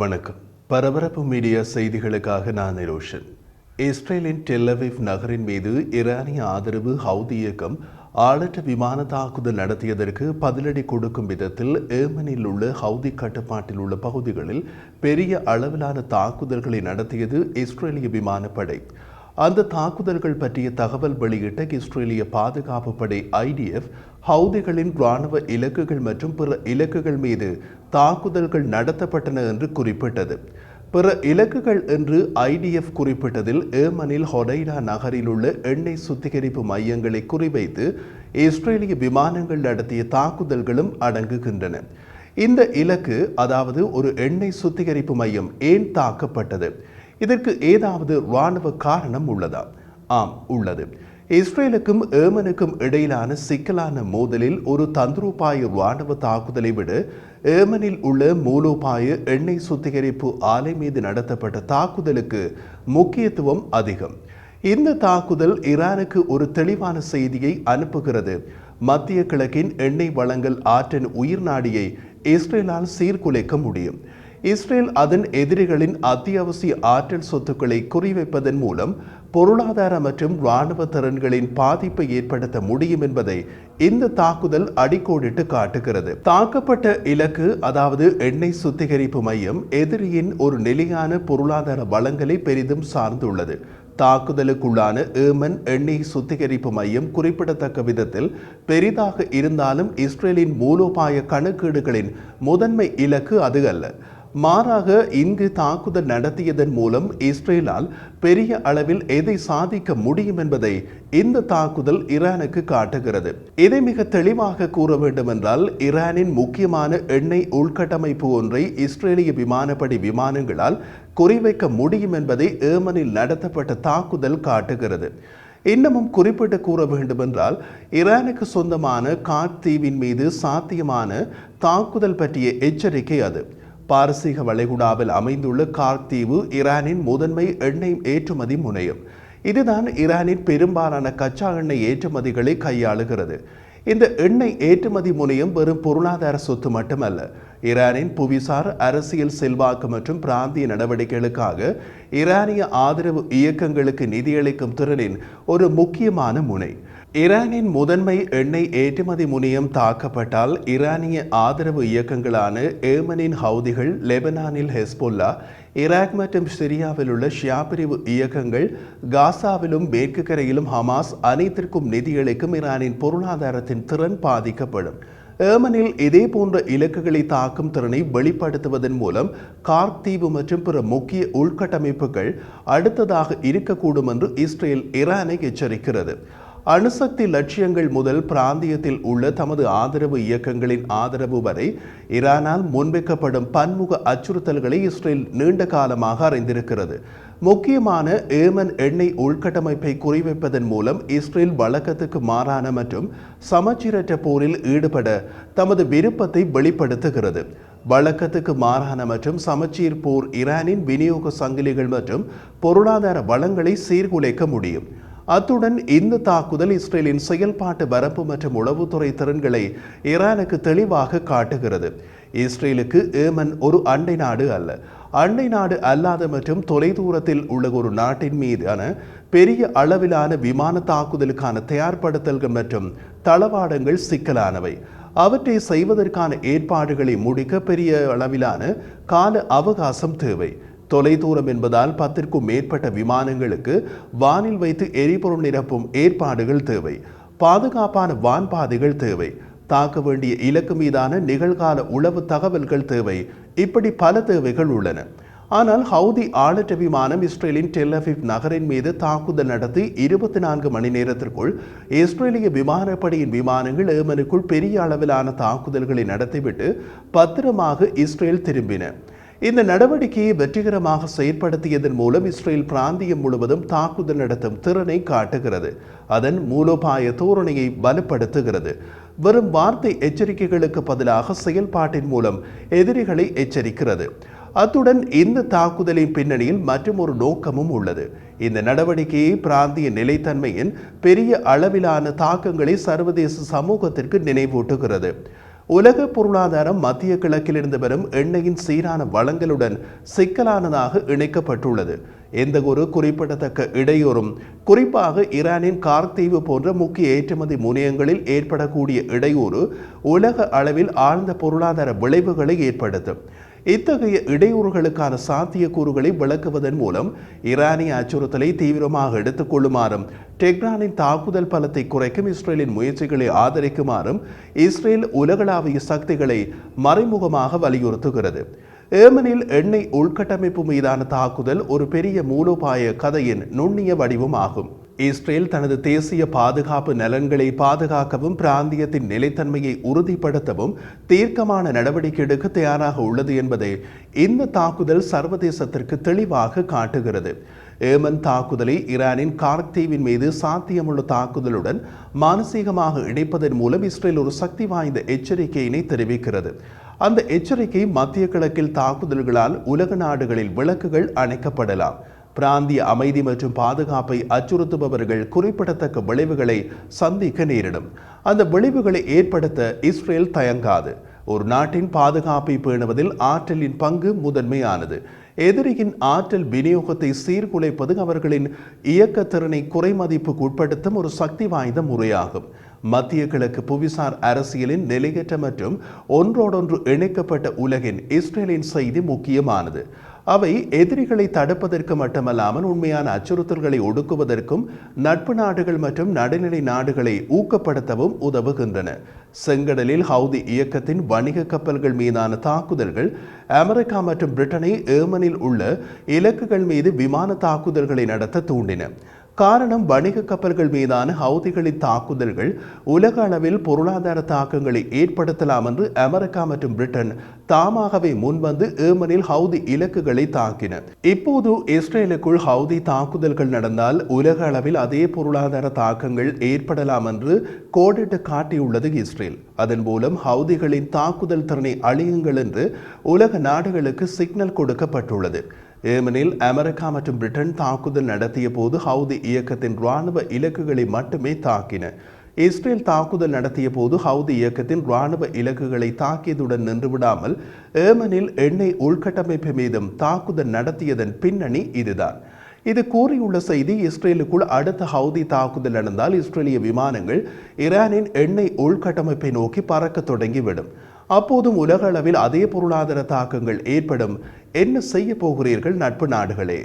வணக்கம். பரபரப்பு மீடியா செய்திகளுக்காக நான் நிரோஷன். இஸ்ரேலின் டெல் அவீவ் நகரின் மீது ஈரானிய ஆதரவு ஹவுதி இயக்கம் ஆளற்ற விமான தாக்குதல் நடத்தியதற்கு பதிலடி கொடுக்கும் விதத்தில் ஏமனில் உள்ள ஹவுதி கட்டுப்பாட்டில் உள்ள பகுதிகளில் பெரிய அளவிலான தாக்குதல்களை நடத்தியது இஸ்ரேலிய விமானப்படை. அந்த தாக்குதல்கள் பற்றிய தகவல் வெளியிட்ட இஸ்ரேலிய பாதுகாப்பு படை IDF ஹவுதிகளின் இராணுவ இலக்குகள் மற்றும் பிற இலக்குகள் மீது தாக்குதல்கள் நடத்தப்பட்டன என்று குறிப்பிட்டது. பிற இலக்குகள் என்று IDF குறிப்பிட்டதில் ஏமனில் ஹொடைடா நகரில் உள்ள எண்ணெய் சுத்திகரிப்பு மையங்களை குறிவைத்து இஸ்ரேலிய விமானங்கள் நடத்திய தாக்குதல்களும் அடங்குகின்றன. இந்த இலக்கு, அதாவது ஒரு எண்ணெய் சுத்திகரிப்பு மையம், ஏன் தாக்கப்பட்டது? இதற்கு ஏதாவது இராணுவ காரணம் உள்ளதா? ஆம், உள்ளது. இஸ்ரேலுக்கும் ஏமனுக்கும் இடையிலான சிக்கலான மோதலில் ஒரு தந்திரோபாய இராணுவ தாக்குதலை விட ஏமனில் உள்ள மூலோபாய எண்ணெய் சுத்திகரிப்பு ஆலை மீது நடத்தப்பட்ட தாக்குதலுக்கு முக்கியத்துவம் அதிகம். இந்த தாக்குதல் ஈரானுக்கு ஒரு தெளிவான செய்தியை அனுப்புகிறது. மத்திய கிழக்கின் எண்ணெய் வளங்கள் ஆற்றின் உயிர் நாடியை இஸ்ரேலால் சீர்குலைக்க முடியும். இஸ்ரேல் அதன் எதிரிகளின் அத்தியாவசிய ஆற்றல் சொத்துக்களை குறிவைப்பதன் மூலம் பொருளாதார மற்றும் இராணுவ திறன்களின் பாதிப்பை ஏற்படுத்த முடியும் என்பதை இந்த தாக்குதல் அடிக்கோடிட்டு காட்டுகிறது. தாக்கப்பட்ட இலக்கு, அதாவது எண்ணெய் சுத்திகரிப்பு மையம், எதிரியின் ஒரு நிலையான பொருளாதார வளங்களை பெரிதும் சார்ந்துள்ளது. தாக்குதலுக்குள்ளான ஏமன் எண்ணெய் சுத்திகரிப்பு மையம் குறிப்பிடத்தக்க விதத்தில் பெரிதாக இருந்தாலும் இஸ்ரேலின் மூலோபாய கணக்கீடுகளின் முதன்மை இலக்கு அது அல்ல. மாறாக இங்கு தாக்குதல் நடத்தியதன் மூலம் இஸ்ரேலால் பெரிய அளவில் எதை சாதிக்க முடியும் என்பதை இந்த தாக்குதல் ஈரானுக்கு காட்டுகிறது. இதை மிக தெளிவாக கூற வேண்டுமென்றால், ஈரானின் முக்கியமான எண்ணெய் உள்கட்டமைப்பு ஒன்றை இஸ்ரேலிய விமானப்படை விமானங்களால் குறிவைக்க முடியும் என்பதை ஏமனில் நடத்தப்பட்ட தாக்குதல் காட்டுகிறது. இன்னமும் குறிப்பிட்டு கூற வேண்டுமென்றால், ஈரானுக்கு சொந்தமான காட் தீவின் மீது சாத்தியமான தாக்குதல் பற்றிய எச்சரிக்கை அது. பாரசீக வளைகுடாவில் அமைந்துள்ள கார்க் தீவு ஈரானின் முதன்மை எண்ணெய் ஏற்றுமதி முனையம். இதுதான் ஈரானின் பெரும்பாலான கச்சா எண்ணெய் ஏற்றுமதிகளை கையாளுகிறது. இந்த எண்ணெய் ஏற்றுமதி முனையம் வெறும் பொருளாதார சொத்து மட்டுமல்ல, ஈரானின் புவிசார் அரசியல் செல்வாக்கு மற்றும் பிராந்திய நடவடிக்கைகளுக்காக ஈரானிய ஆதரவு இயக்கங்களுக்கு நிதியளிக்கும் திறனின் ஒரு முக்கியமான முனை. ஈரானின் முதன்மை எண்ணெய் ஏற்றுமதி முனையம் தாக்கப்பட்டால் ஈரானிய ஆதரவு இயக்கங்களான ஏமனின் ஹவுதிகள், லெபனானில் ஹெஸ்பொல்லா, ஈராக் மற்றும் சிரியாவில் உள்ள ஷியா பிரிவு இயக்கங்கள், காசாவிலும் மேற்கு கரையிலும் ஹமாஸ் அனைத்திற்கும் நிதியளிக்கும் ஈரானின் பொருளாதாரத்தின் திறன் பாதிக்கப்படும். ஏமனில் இதே போன்ற இலக்குகளை தாக்கும் திறனை வெளிப்படுத்துவதன் மூலம் கார்க் தீவு மற்றும் பிற முக்கிய உள்கட்டமைப்புகள் அடுத்ததாக இருக்கக்கூடும் என்று இஸ்ரேல் ஈரானை எச்சரிக்கிறது. அணுசக்தி லட்சியங்கள் முதல் பிராந்தியத்தில் உள்ள தமது ஆதரவு இயக்கங்களின் ஆதரவு வரை ஈரானால் முன்வைக்கப்படும் பன்முக அச்சுறுத்தல்களை இஸ்ரேல் நீண்ட காலமாக அறிந்திருக்கிறது. முக்கியமான ஏமன் எண்ணெய் உள்கட்டமைப்பை குறிவைப்பதன் மூலம் இஸ்ரேல் வழக்கத்துக்கு மாறான மற்றும் சமச்சீரற்ற போரில் ஈடுபட தமது விருப்பத்தை வெளிப்படுத்துகிறது. வழக்கத்துக்கு மாறான மற்றும் சமச்சீர் போர் ஈரானின் விநியோக சங்கிலிகள் மற்றும் பொருளாதார வளங்களை சீர்குலைக்க முடியும். அத்துடன் இந்த தாக்குதல் இஸ்ரேலின் செயல்பாட்டு வரம்பு மற்றும் உளவுத்துறை திறன்களை ஈரானுக்கு தெளிவாக காட்டுகிறது. இஸ்ரேலுக்கு ஏமன் ஒரு அண்டை நாடு அல்ல. அண்டை நாடு அல்லாத மற்றும் தொலைதூரத்தில் உள்ள ஒரு நாட்டின் மீதான பெரிய அளவிலான விமான தாக்குதலுக்கான தயார்படுத்தல்கள் மற்றும் தளவாடங்கள் சிக்கலானவை. அவற்றை செய்வதற்கான ஏற்பாடுகளை முடிக்க பெரிய அளவிலான கால அவகாசம் தேவை. தொலைதூரம் என்பதால் 10க்கும் மேற்பட்ட விமானங்களுக்கு வானில் வைத்து எரிபொருள் நிரப்பும் ஏற்பாடுகள் தேவை. பாதுகாப்பான வான்பாதைகள் தேவை. தாக்க வேண்டிய இலக்கு மீதான நிகழ்கால உளவு தகவல்கள் தேவை. இப்படி பல தேவைகள் உள்ளன. ஆனால் ஹவுதி ஆளற்ற விமானம் இஸ்ரேலின் டெல் அவீவ் நகரின் மீது தாக்குதல் நடத்தி 24 மணி நேரத்திற்குள் இஸ்ரேலிய விமானப்படையின் விமானங்கள் ஏமனுக்குள் பெரிய அளவிலான தாக்குதல்களை நடத்திவிட்டு பத்திரமாக இஸ்ரேல் திரும்பின. இந்த நடவடிக்கையை வெற்றிகரமாக செயற்படுத்தியதன் மூலம் இஸ்ரேல் பிராந்தியம் முழுவதும் தாக்குதல் நடத்தும் திறனை காட்டுகிறது. அதன் மூலோபாய தோரணையை பலப்படுத்துகிறது. வெறும் வார்த்தை எச்சரிக்கைகளுக்கு பதிலாக செயல்பாட்டின் மூலம் எதிரிகளை எச்சரிக்கிறது. அத்துடன் இந்த தாக்குதலின் பின்னணியில் மற்றும் ஒரு நோக்கமும் உள்ளது. இந்த நடவடிக்கையை பிராந்திய நிலைத்தன்மையின் பெரிய அளவிலான தாக்கங்களை சர்வதேச சமூகத்திற்கு நினைவூட்டுகிறது. உலக பொருளாதாரம் மத்திய கிழக்கிலிருந்து வரும் எண்ணெயின் சீரான வளங்களுடன் சிக்கலானதாக இணைக்கப்பட்டுள்ளது. எந்த ஒரு குறிப்பிடத்தக்க இடையூறும், குறிப்பாக ஈரானின் கார்த்தீவு போன்ற முக்கிய ஏற்றுமதி முனையங்களில் ஏற்படக்கூடிய இடையூறு உலக அளவில் ஆழ்ந்த பொருளாதார விளைவுகளை ஏற்படுத்தும். இத்தகைய இடையூறுகளுக்கான சாத்தியக்கூறுகளை விளக்குவதன் மூலம் ஈரானிய அச்சுறுத்தலை தீவிரமாக எடுத்துக் கொள்ளுமாறும், டெஹ்ரானின் தாக்குதல் பலத்தை குறைக்கும் இஸ்ரேலின் முயற்சிகளை ஆதரிக்குமாறும் இஸ்ரேல் உலகளாவிய சக்திகளை மறைமுகமாக வலியுறுத்துகிறது. ஏமனில் எண்ணெய் உள்கட்டமைப்பு மீதான தாக்குதல் ஒரு பெரிய மூலோபாய கதையின் நுண்ணிய வடிவமாகும். இஸ்ரேல் தனது தேசிய பாதுகாப்பு நலன்களை பாதுகாக்கவும் பிராந்தியத்தின் நிலைத்தன்மையை உறுதிப்படுத்தவும் தீர்க்கமான நடவடிக்கை எடுக்க தயாராக உள்ளது என்பதை இந்த தாக்குதல் சர்வதேசத்திற்கு தெளிவாக காட்டுகிறது. ஏமன் தாக்குதலை ஈரானின் கார்த்தீவின் மீது சாத்தியமுள்ள தாக்குதலுடன் மானசீகமாக இணைப்பதன் மூலம் இஸ்ரேல் ஒரு சக்தி வாய்ந்த எச்சரிக்கையினை தெரிவிக்கிறது. அந்த எச்சரிக்கை மத்திய கிழக்கில் தாக்குதல்களால் உலக நாடுகளில் விளக்குகள் அணைக்கப்படலாம். பிராந்திய அமைதி மற்றும் பாதுகாப்பை அச்சுறுத்துபவர்கள் குறிப்பிடத்தக்க விளைவுகளை சந்திக்க நேரிடும். அந்த விளைவுகளை ஏற்படுத்த இஸ்ரேல் தயங்காது. ஒரு நாட்டின் பாதுகாப்பை பேணுவதில் ஆற்றலின் பங்கு முதன்மையானது. எதிரியின் ஆற்றல் விநியோகத்தை சீர்குலைப்பது அவர்களின் இயக்கத்திறனை குறைமதிப்புக்கு உட்படுத்தும் ஒரு சக்தி வாய்ந்த முறையாகும். மத்திய கிழக்கு புவிசார் அரசியலின் நிலையற்ற மற்றும் ஒன்றோடொன்று இணைக்கப்பட்ட உலகின் இஸ்ரேலின் செய்தி முக்கியமானது. அவை எதிரிகளை தடுப்பதற்கு மட்டுமல்லாமல் உண்மையான அச்சுறுத்தல்களை ஒடுக்குவதற்கும் நட்பு நாடுகள் மற்றும் நடுநிலை நாடுகளை ஊக்கப்படுத்தவும் உதவுகின்றன. செங்கடலில் ஹவுதி இயக்கத்தின் வணிக கப்பல்கள் மீதான தாக்குதல்கள் அமெரிக்கா மற்றும் பிரிட்டனை ஏமனில் உள்ள இலக்குகள் மீது விமான தாக்குதல்களை நடத்த தூண்டின. காரணம், வணிக கப்பல்கள் மீதான ஹவுதிகளின் தாக்குதல்கள் உலக அளவில் பொருளாதார தாக்கங்களை ஏற்படுத்தலாம் என்று அமெரிக்கா மற்றும் பிரிட்டன் தாமாகவே முன்வந்து ஏமனில் ஹவுதி இலக்குகளை தாக்கின. இப்போது இஸ்ரேலுக்குள் ஹவுதி தாக்குதல்கள் நடந்தால் உலக அளவில் அதே பொருளாதார தாக்கங்கள் ஏற்படலாம் என்று கோடிட்டு காட்டியுள்ளது இஸ்ரேல். அதன் மூலம் ஹவுதிகளின் தாக்குதல் திறனை அழியுங்கள் என்று உலக நாடுகளுக்கு சிக்னல் கொடுக்கப்பட்டுள்ளது. ஏமனில் அமெரிக்கா மற்றும் பிரிட்டன் தாக்குதல் நடத்திய போது ஹவுதி இயக்கத்தின் இராணுவ இலக்குகளை மட்டுமே தாக்கின. இஸ்ரேல் தாக்குதல் நடத்திய போது ஹவுதி இயக்கத்தின் இராணுவ இலக்குகளை தாக்கியதுடன் நின்றுவிடாமல் ஏமனில் எண்ணெய் உள்கட்டமைப்பு மீதும் தாக்குதல் நடத்தியதன் பின்னணி இதுதான். இது கூறியுள்ள செய்தி, இஸ்ரேலுக்குள் அடுத்த ஹவுதி தாக்குதல் நடந்தால் இஸ்ரேலிய விமானங்கள் ஈரானின் எண்ணெய் உள்கட்டமைப்பை நோக்கி பறக்க தொடங்கிவிடும். அப்போதும் உலக அளவில் அதே பொருளாதார தாக்கங்கள் ஏற்படும். என்ன செய்ய போகிறீர்கள் நட்பு நாடுகளே?